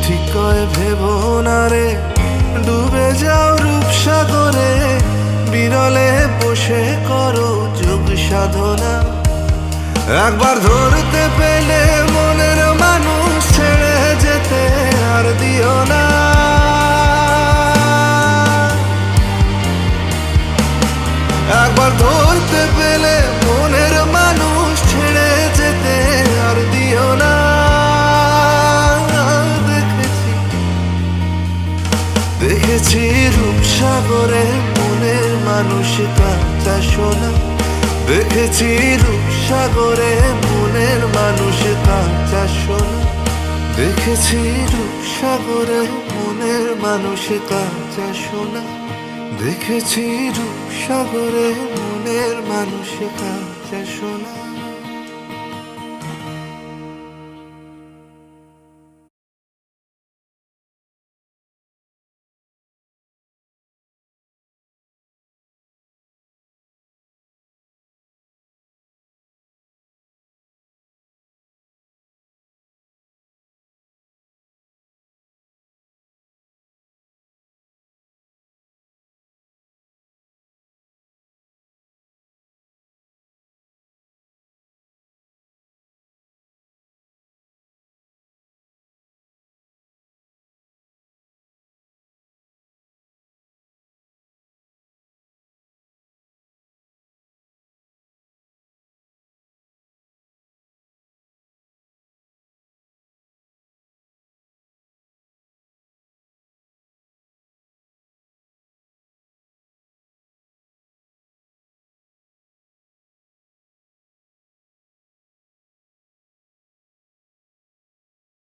ঠিক কয় ভেবো না রে, ডুবে যাও রূপসাগরে, বিরলে বসে করো যোগ সাধনা। একবার ধরতে পেলে মনের মানুষ ছেড়ে যেতে আর দিও না। একবার ধরতে পেলে মনের মানুষ ছেড়ে যেতে আর দিও না। দেখেছি রূপসাগরে মনের মানুষ কাঁচা সোনা। দেখেছি রূপসাগরে মনের মানুষ কাঁচা সোনা। দেখেছি রূপসাগরে মনের মানুষ কাঁচা সোনা। দেখেছি রূপসাগরে মনের মানুষ কাঁচা সোনা।